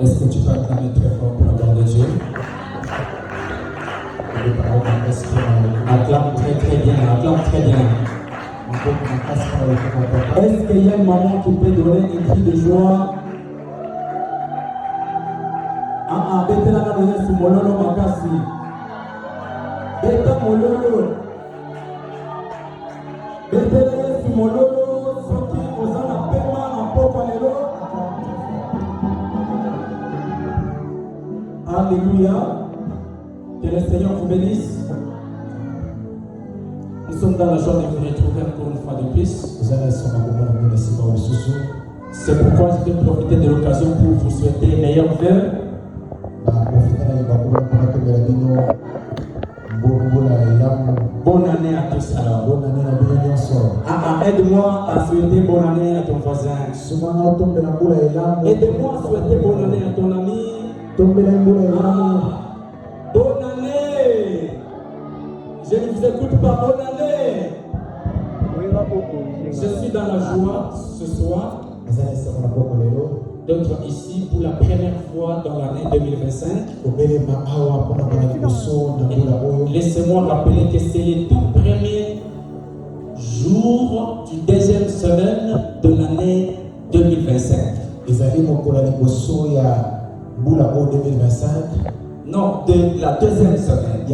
Est-ce que tu peux acclamer très fort pour la gloire de Dieu? Acclame très bien, acclame très bien. Est-ce qu'il y a une maman qui peut donner un cri de joie? Bête la donner sur Mololo Makasi. Bête Mololo. Bête la sur Mololo. Soki Ozana Pema en Pokalelo. Alléluia. Que le Seigneur vous bénisse. Nous sommes dans la joie de vous retrouver encore une fois de plus. C'est pourquoi je vais profiter de l'occasion pour vous souhaiter meilleurs vœux. Bonne année à tous alors. Aide-moi à souhaiter bonne année à ton voisin. Aide-moi à souhaiter bonne année à ton ami. Bonne année. Je ne vous écoute pas. Bonne année. Je suis dans la joie ce soir d'être ici pour la première fois dans l'année 2025. Laissez-moi rappeler que c'est les tout premiers jours du deuxième semaine de l'année 2025. Non, de la deuxième semaine.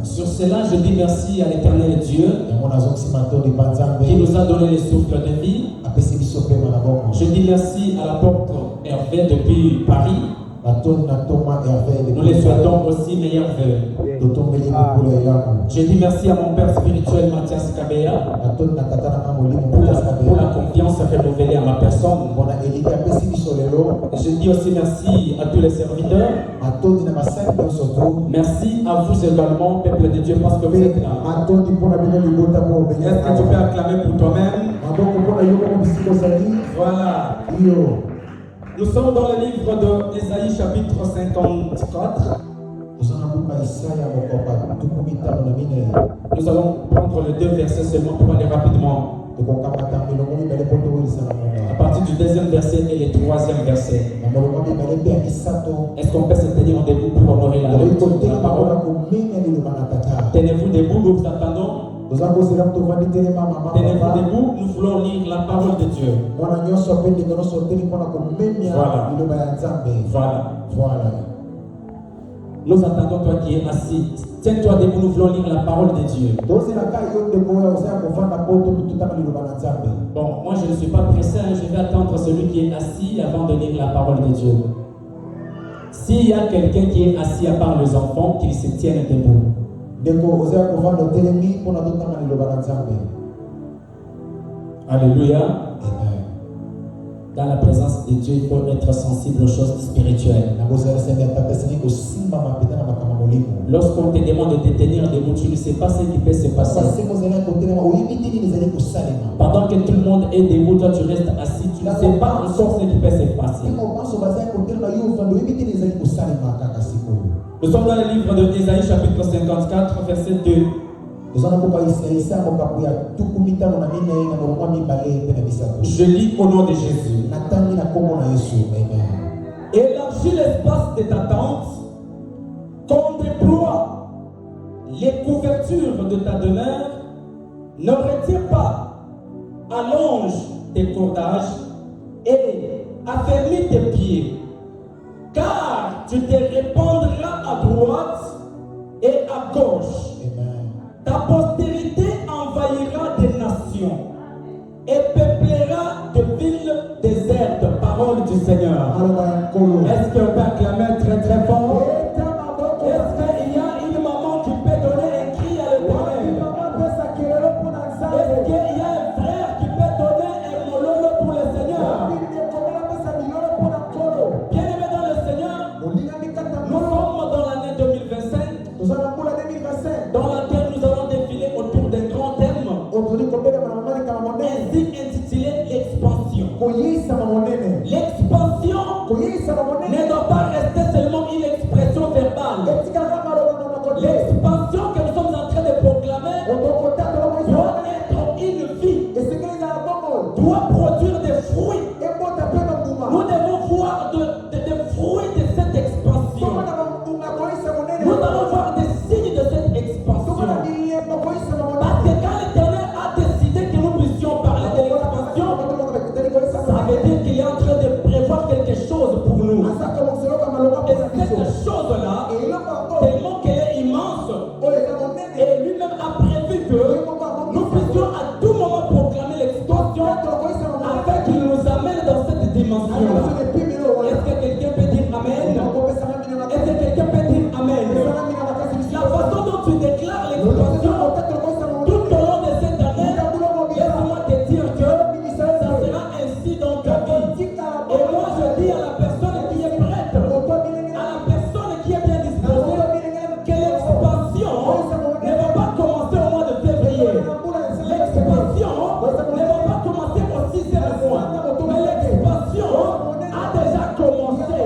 Sur cela, je dis merci à l'Éternel Dieu qui nous a donné le souffle de vie. Je dis merci à l'apôtre Hervé depuis Paris. Nous les souhaitons aussi meilleurs vœux. Je dis merci à mon père spirituel Mathias Kabea pour la confiance renouvelée à ma personne. Je dis aussi merci à tous les serviteurs. Merci à vous également, peuple de Dieu, parce que vous êtes là. Est-ce que tu peux acclamer pour toi-même? Voilà. Nous sommes dans le livre d'Ésaïe chapitre 54. Nous allons prendre les deux versets seulement pour aller rapidement. À partir du deuxième verset et le troisième verset. Est-ce qu'on peut se tenir en debout pour honorer la lecture de la parole? Tenez-vous debout, nous vous attendons. Tenez-vous debout, nous voulons lire la parole de Dieu. Voilà. Nous attendons toi qui es assis. Tiens-toi debout, nous voulons lire la parole de Dieu. Bon, moi je ne suis pas pressé, je vais attendre celui qui est assis avant de lire la parole de Dieu. S'il y a quelqu'un qui est assis à part les enfants, qu'il se tienne debout. Alléluia. Dans la présence de Dieu, il faut être sensible aux choses spirituelles. Lorsqu'on te demande de te tenir debout, tu ne sais pas ce qui peut se passer. Pendant que tout le monde est debout, toi tu restes assis, tu ne sais pas encore ce qui peut se passer. Nous sommes dans le livre de Ésaïe chapitre 54, verset 2. Je lis au nom de Jésus. Élargis l'espace de ta tente, qu'on déploie les couvertures de ta demeure, ne retire pas, allonge tes cordages et affermis tes pieds, car tu te répandras à droite et à gauche. Ta postérité envahira des nations et peuplera de villes désertes. Parole du Seigneur. Est-ce qu'on peut acclamer très très fort? Est-ce qu'il y a une maman qui peut donner un cri à l'Éternel? Est-ce qu'il y a un frère qui peut donner un mololo pour le Seigneur? Bien-aimés dans le Seigneur, nous sommes dans l'année 2025, dans laquelle nous allons défiler autour d'un grand thème ainsi intitulé l'expansion. L'expansion ne doit pas rester seulement une expression verbale. L'expansion que nous sommes en train de proclamer doit être une vie, doit produire des fruits. Nous devons dimension. Est-ce que quelqu'un peut dire Amen? Est-ce que quelqu'un peut dire Amen? La façon dont tu déclares l'expansion tout au long de cette année, laisse-moi te dire que ça sera ainsi dans ta vie. Et moi je dis à la personne qui est prête, à la personne qui est bien disposée, que l'expansion ne va pas commencer au mois de février. L'expansion ne va pas commencer au 6e mois. Mais l'expansion a déjà commencé.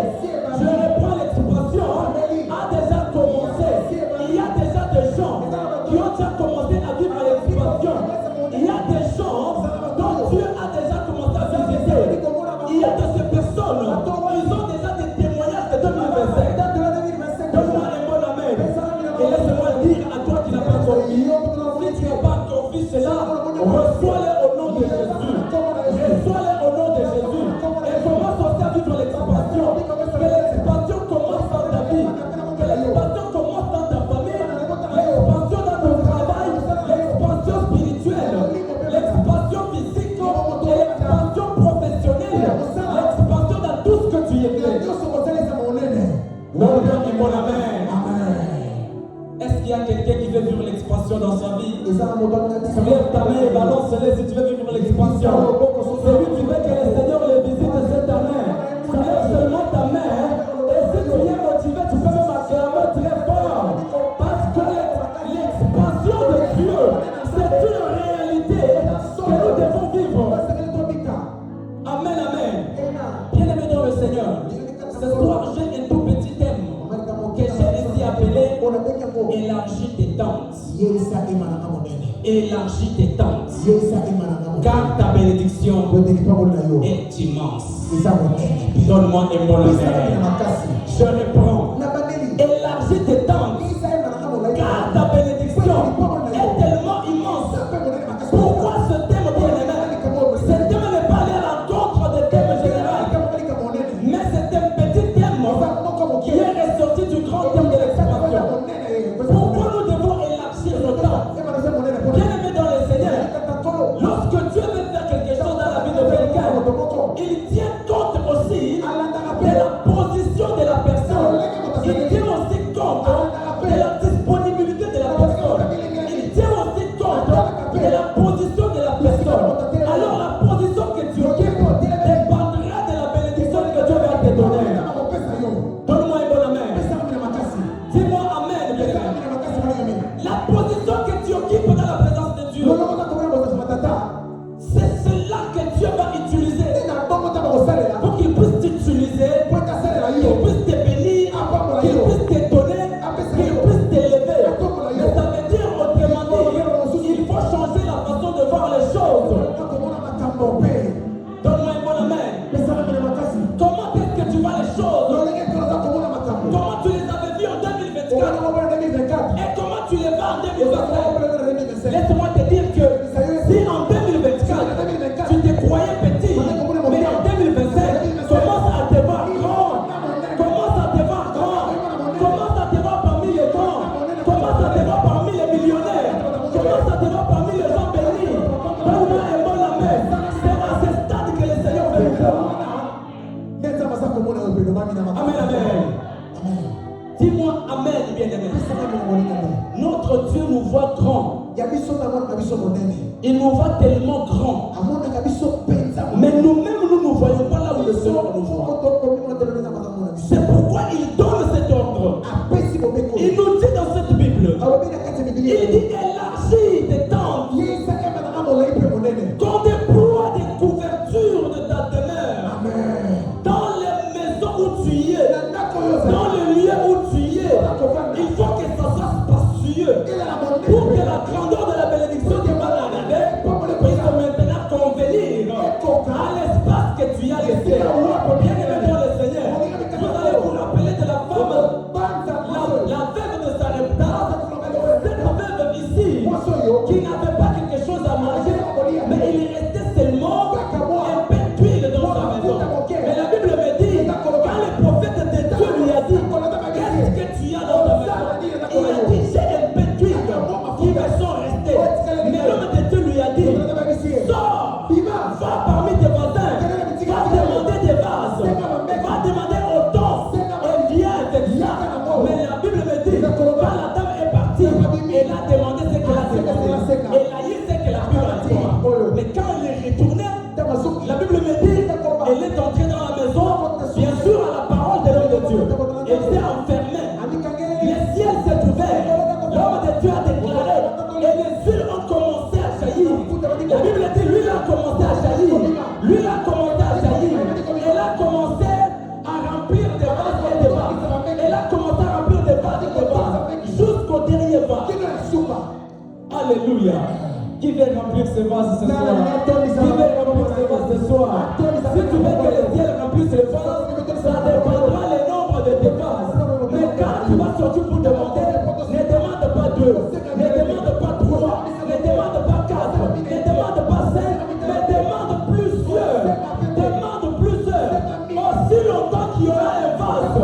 Je reprends l'expansion, a déjà commencé. Il y a déjà des gens qui ont déjà commencé à vivre l'expansion. Il y a des gens dont Dieu a déjà commencé à visiter. Il y a de ces personnes, ils ont déjà des témoignages de 2025. Donne-moi un bon amen. Et laisse-moi dire à toi qui n'as pas compris, si tu n'as pas compris cela, reçois-les au nom de Jésus. Reçois-les au nom de Jésus. Et commence aussi à vivre l'expansion. Que l'expansion commence dans ta vie. Que l'expansion commence dans ta famille. L'expansion dans ton travail. L'expansion spirituelle. L'expansion physique. Et l'expansion professionnelle. L'expansion dans tout ce que tu es fait. Mon amen. Est-ce qu'il y a quelqu'un qui veut vivre l'expansion dans sa vie? Soulève ta main et balance-les si tu veux vivre l'expansion. Celui qui veut que le Seigneur le visite cette année, soulève seulement ta main. Et si tu es motivé, tu peux même acclamer très fort. Parce que l'expansion de Dieu, c'est une réalité que nous devons vivre. Amen, amen. Bien-aimé dans le Seigneur, ce soir j'ai un tout petit thème que j'ai ici appelé élargis tes tentes. Élargis tes tentes. Car ta bénédiction est immense. Donne-moi un bon amen. Je reprends. Élargis tes tentes. Car ta bénédiction est tellement immense. Pourquoi ce thème, bien-aimé? Ce thème n'est pas aller à l'encontre des thèmes généraux. Mais c'est un petit thème qui est ressorti du grand thème de l'expansion. Pourquoi nous devons élargir nos temps? Bien-aimé dans le Seigneur, lorsque Dieu veut faire quelque chose dans la vie de quelqu'un, il tient compte aussi de la position de la personne. Il tient aussi compte de la disponibilité de la personne. Il tient aussi compte de la position de la personne. Alors la position que tu occupes dépendra de la bénédiction que Dieu va te donner. Donne-moi un bon amen. Dis-moi amen. La position que tu occupes dans la présence de Dieu, c'est cela que Dieu va utiliser pour qu'il puisse t'utiliser, qu'il puisse te bénir, qu'il puisse te donner, qu'il puisse t'élever. Mais ça veut dire autrement dit, il faut changer la façon de voir les choses. Donne-moi un bon amen. Comment est-ce que tu vois les choses? Comment tu les avais vues en 2024 et comment tu les vois en 2025? Laisse-moi te dire que si en 2024 tu te croyais petit, mais en 2025 commence à te voir grand. Commence à te voir grand. Commence à te voir parmi les grands. Commence à te voir parmi les millionnaires. Commence à te voir parmi les gens bénis. Donne-moi un bon amen. C'est à ce stade que le Seigneur veut nous faire. Amen, amen. Dis-moi amen, bien-aimé. Notre Dieu nous voit grand. Il nous voit tellement grand. Mais nous-mêmes, nous ne voyons pas là où le Seigneur nous voit. C'est pourquoi il donne cet ordre. Il nous dit dans cette Bible, il dit élargis tes tentes, qu'on déploie des couvertures de ta demeure. Dans les maisons où tu y es, dans le lieu où tu y es, il faut que ça soit spacieux pour que la grandeur de la bénédiction qui va arriver puisse maintenant convenir à l'espace Elle est entrée dans la maison, bien sûr, à la parole de l'homme de Dieu. Elle s'est enfermée. Le ciel s'est ouvert. L'homme de Dieu a déclaré. Et les yeux ont commencé à jaillir. La Bible dit, lui, il a commencé à jaillir. Lui, il a commencé à jaillir. Elle a commencé à remplir des vases et des vases. Elle a commencé à remplir des vases et des vases. Jusqu'au dernier vase. Alléluia. Qui veut remplir ce vase ce soir? Qui veut remplir ce vase ce soir? Si tu veux que le ciel remplisse le vase, ça dépendra le nombre de tes vases. Mais quand tu vas sortir pour demander, ne demande pas 2, ne demande pas 3, ne demande pas 4, ne demande pas 5, mais demande plusieurs. Demande plusieurs. Aussi longtemps qu'il y aura un vase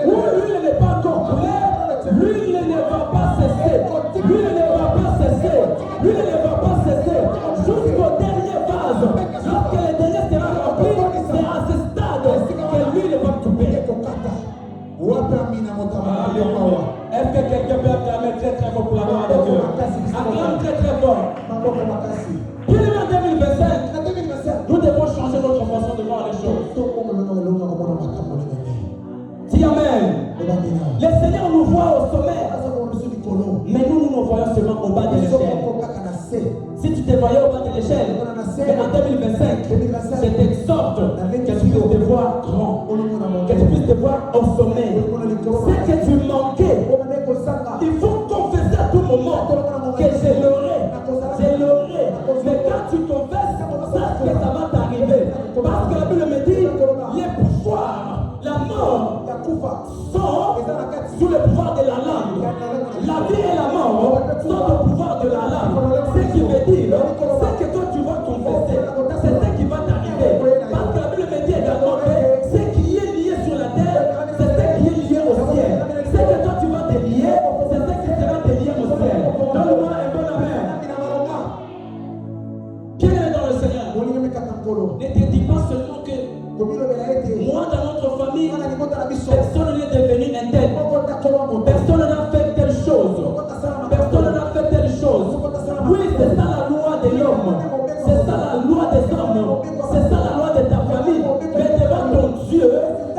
où l'huile n'est pas encore pleine, l'huile ne va pas cesser. L'huile ne va pas cesser. L'huile ne va pas cesser. Jusqu'au dernier vase. Lorsque le dernier sera rempli, c'est à ce stade que l'huile va couper. Est-ce que quelqu'un peut acclamer très très fort pour la gloire de Dieu? Acclame très très fort. Bien en 2025, nous devons changer notre façon de voir les choses. Dis amen. Le Seigneur nous voit au sommet, mais nous nous voyons seulement au bas de l'échelle. Si tu te voyais au bas de l'échelle, mais en 2025, je t'exhorte que tu puisses te voir grand, que tu puisses te voir au sommet. C'est que tu manquais. Il faut confesser à tout moment que je l'aurai. Mais quand tu confesses, sache que ça va t'arriver. Parce que la Bible me dit, les pouvoirs, la mort, sont sous le pouvoir de la langue. La vie et la mort sont au pouvoir de la langue. Ce qui veut dire, c'est que toi tu vas confesser, c'est ce qui va t'arriver. Parce que la Bible me dit également que ce qui est lié sur la terre, c'est ce qui est lié au ciel. Ce que toi tu vas te lier, c'est ce qui sera te lié au ciel. Donne-moi un bon amen. Bien aimé dans le Seigneur, ne te dis pas seulement que moi dans notre famille, personne n'est devenu un tel. Personne n'a fait telle chose. Personne n'a fait telle chose. Oui, c'est ça la loi de l'homme. C'est ça la loi des hommes. C'est ça la loi de ta famille. Mais devant ton Dieu,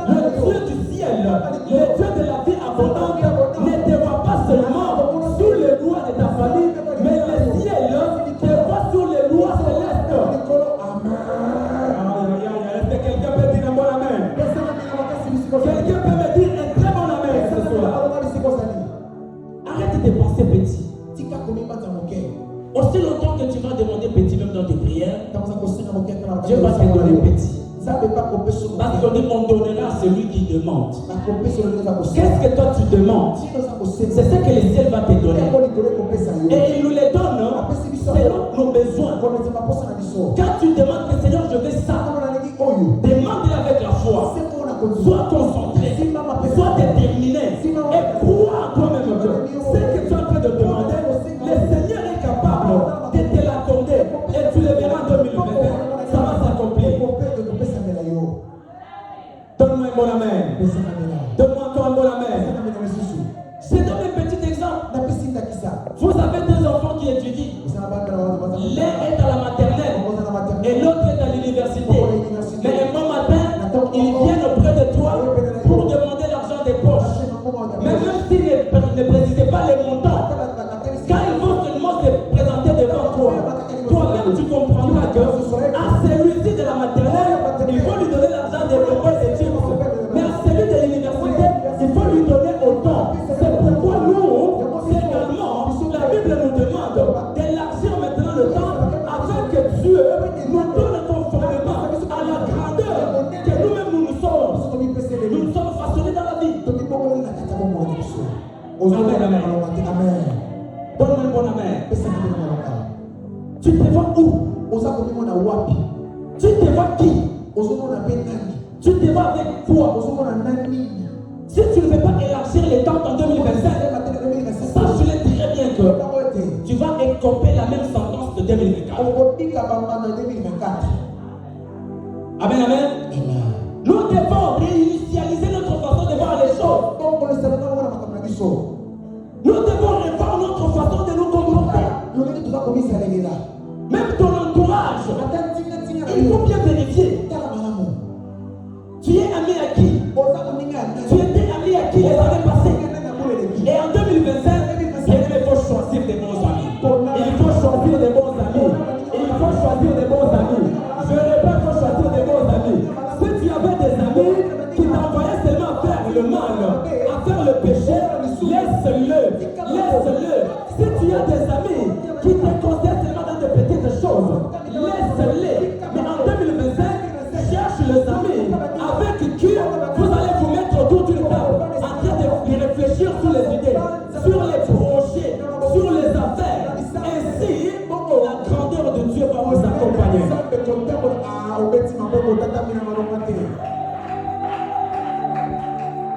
le Dieu du ciel, le Dieu de la vie abondante, ne te voit pas seulement sous les lois de ta famille, mais le ciel te voit sous les lois célestes. Est-ce que quelqu'un peut dire un bon amen? Quelqu'un peut me dire un très bon amen ce soir? Arrête de penser petit. Aussi longtemps que tu vas demander petit même dans tes prières, Dieu va te donner petit. Parce qu'on dit on donnera à celui qui demande. Qu'est-ce que toi tu demandes? C'est ce que le ciel va te donner. Et il nous les donne selon nos besoins. Quand tu demandes que Seigneur je veux ça, demande-le avec la foi. Sois concentré, sois déterminé et crois en toi-même que ce que tu es en train de demander, le Seigneur est capable de te l'accorder et tu le verras en 2021. Ça va s'accomplir. Donne-moi un bon amen. Donne-moi encore un bon amen. Je donne un petit exemple. Vous avez deux enfants qui étudient. L'un est à la maternelle et l'autre est à l'université. Mais un bon matin, ils viennent auprès de toi pour demander l'argent des poches. Mais même s'ils ne précisaient pas les montants, quand ils vont seulement se présenter devant toi, toi-même tu comprendras que à celui-ci de la maternelle, il faut lui donner l'argent des poches et des chips. Mais à celui de l'université, il faut lui donner autant. C'est pourquoi nous, également, la Bible nous demande d'élargir maintenant le temps afin que Dieu nous donne conformément à la grandeur que nous-mêmes nous sommes. Nous nous sommes façonnés dans la vie. Amen, amen. Donne-moi un bon amen. Tu te vois où? Tu te vois qui? Tu te vois avec quoi? Si tu ne veux pas élargir les temps en 2025, sache-le très bien que tu vas écoper la même sentence de 2024. Amen, amen. Nous devons réinitialiser notre façon de voir les choses. Nous devons revoir notre façon de nous comporter. Même ton entourage, il faut bien vérifier.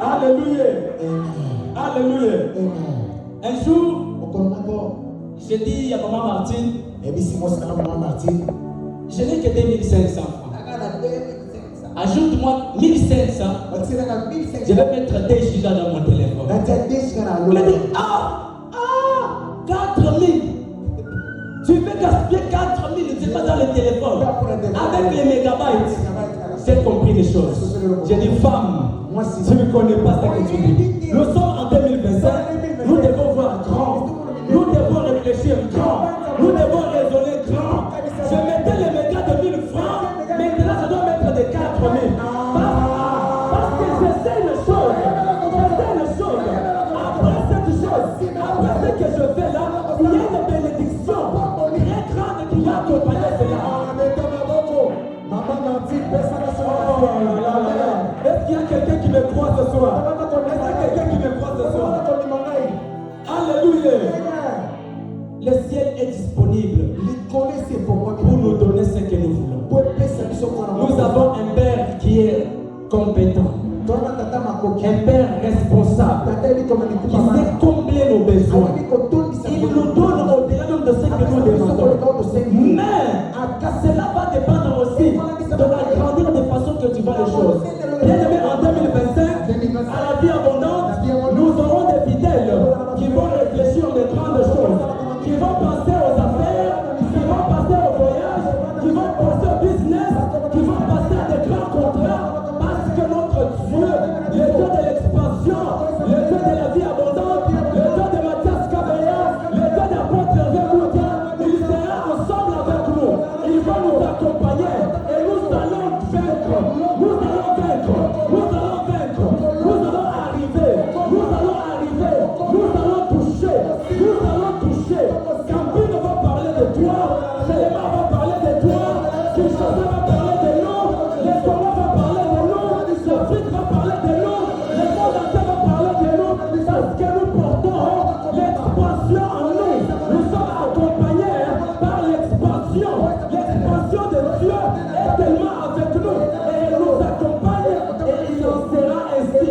Alléluia. Alléluia. Un jour, j'ai dit à maman Martine, je n'ai que 2500 francs. Ajoute-moi 1500. Je vais mettre 2 gigas dans mon téléphone. Il dit, 4000. Tu veux gaspiller 4000, c'est pas dans le téléphone. Avec les mégabytes. J'ai compris les choses. J'ai dit, femme, tu ne connais pas ce que tu dis. Nous sommes en 2025. Nous devons voir grand. Nous devons réfléchir grand. Nous devons raisonner grand. Je mettais les mégas de 1000 francs. Maintenant, je dois mettre de 4000. Parce que je sais une chose. Après cette chose, après ce que je fais là, il y a une bénédiction très grande qui va accompagner cela. Est-ce qu'il y a quelqu'un qui me croit ce soir? Est-ce qu'il y a quelqu'un qui me croit ce soir? Alléluia. Le ciel est disponible pour nous donner ce que nous voulons. Nous avons un Père qui est compétent, un Père responsable, qui sait combler nos besoins. Il nous donne au-delà même de ce que nous demandons. Mais cela va dépendre aussi de la grandeur de façon que tu vois les choses. Bien aimé, en 2025, à la vie abondante, nous aurons des fidèles qui vont réfléchir aux grandes choses, qui vont penser aux affaires, qui vont penser au voyage, qui vont penser au business, qui vont passer à des grands contrats, parce que notre Dieu, le Dieu de l'expansion, le Dieu de la vie abondante, le Dieu de Mathias Kabaya, le Dieu d'apôtre Hervé Bouddha, il sera ensemble avec nous. Il va nous accompagner et nous allons vaincre. Nous allons vaincre. Nous allons vaincre. Nous allons arriver. Nous allons arriver. Nous allons toucher. Nous allons toucher. Campine va parler de toi. Céléma va parler de toi. Kinshasa va parler de nous. Les Congo va parler de nous. L'Afrique va parler de nous. Le monde entier va parler de nous. Parce que nous portons l'expansion en nous. Nous sommes accompagnés par l'expansion. L'expansion de Dieu est tellement avec nous. Et il nous accompagne. Et il en sera ainsi.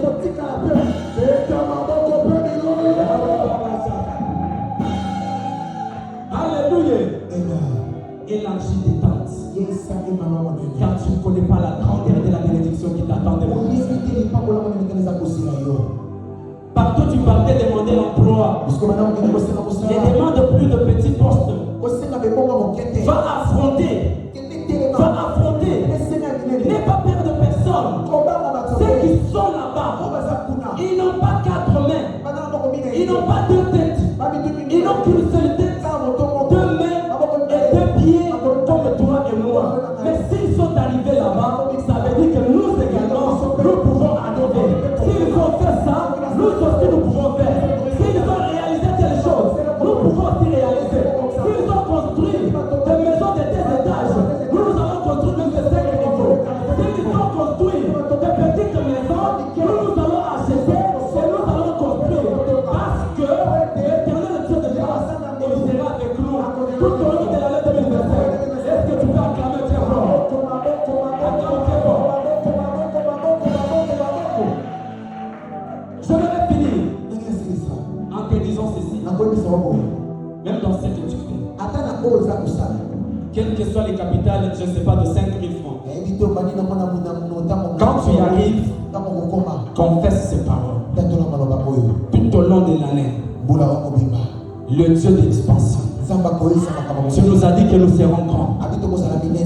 Alléluia. Élargis tes tentes. Car tu ne connais pas la grandeur de la bénédiction qui t'attend devant toi. Partout tu partais demander l'emploi. Et demande plus de petits postes. Va affronter. Va affronter. N'aie pas peur de personne. Ceux qui sont là-bas, ils n'ont pas 4 mains. Ils n'ont pas 2 têtes. Ils n'ont qu'une seule tête, 2 mains et 2 pieds comme toi et moi. Mais s'ils sont arrivés là-bas, ça veut dire que nous également, nous pouvons adorer. S'ils ont fait ça, nous aussi nous pouvons faire. S'ils ont réalisé telle chose, nous pouvons aussi réaliser. S'ils ont construit des maisons de 2 étages, nous allons construire même de 5 niveaux. S'ils ont construit de petites maisons, nous allons acheter et nous allons construire. Parce que l'éternel Dieu de grâce, il sera avec nous tout au long de l'année 2025. Est-ce que tu peux acclamer très fort? Acclame très fort. Je vais finir en te disant ceci. Même dans ce que tu fais, quelles que soient les capitales, je ne sais pas, de 5 000 francs, quand tu y arrives, confesse ces paroles. Tout au long de l'année, le Dieu d'expansion. Tu nous as dit que nous serons grands.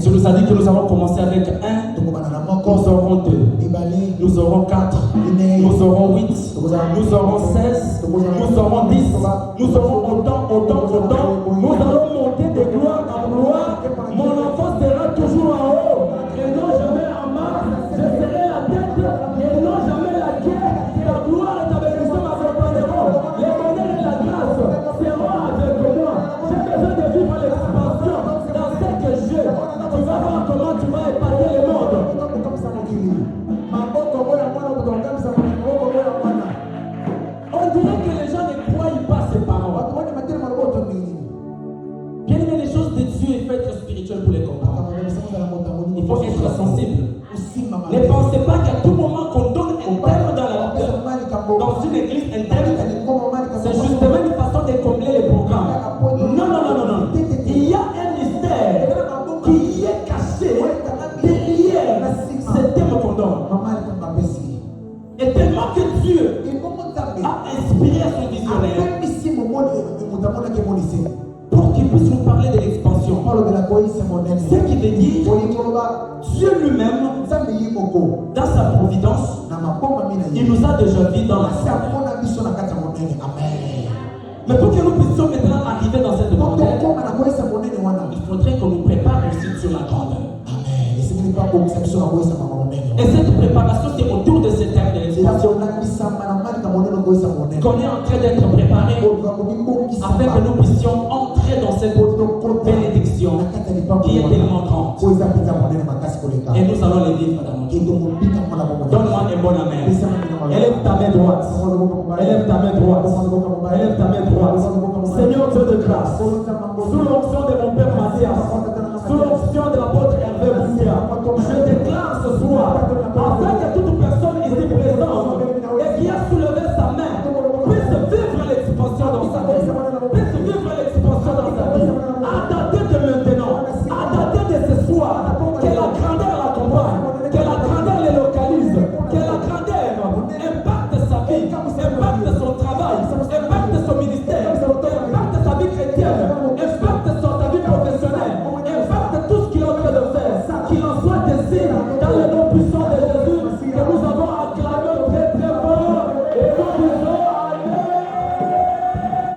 Tu nous as dit que nous allons commencer avec 1, nous aurons 2, nous aurons 4, nous aurons 8, nous aurons 16, nous aurons 10, nous aurons autant. Nous allons monter de gloire en gloire. Mon enfant sera toujours en haut et non jamais en bas. Je serai la tête et non jamais la queue. Ta gloire et ta bénédiction m'accompagneront. Les bonheurs et la grâce seront avec moi. J'ai besoin de vivre l'expansion dans ce que j'ai. Tu vas voir comment tu vas épater le monde. On dirait que les gens ne croient pas ces paroles. sensible. Ne pensez pas qu'à tout moment qu'on donne un terme dans une église interne, c'est justement une façon de combler les programmes. Non. Il y a un mystère qui est caché derrière ce terme qu'on donne. Et tellement que Dieu a inspiré son visionnaire pour qu'il puisse nous parler de l'expansion. Ce qui veut dire Dieu lui-même, dans sa providence, il nous a déjà vu dans la salle. Mais pour que nous puissions maintenant arriver dans cette grandeur, il faudrait qu'on nous prépare aussi sur la grandeur. Et cette préparation, c'est autour de cette terme de l'expansion qu'on est en train d'être préparé afin que nous puissions entrer dans cette bénédiction qui est tellement grande. Et nous allons les vivre dans notre vie. Donne-moi un bon amen. Élève ta main droite. Élève ta main droite. Élève ta main droite. Seigneur Dieu de grâce, sous l'onction de mon Père Mathias, sous l'onction de l'apôtre Hervé Boussia, je déclare ce soir, afin que toute personne ici présente et qui a soulevé sa main puisse vivre l'expansion dans sa vie, puisse vivre l'expansion dans sa vie, à dater de maintenant, à dater de ce soir, que la grandeur l'accompagne, que la grandeur les localise, que la grandeur impacte sa vie, impacte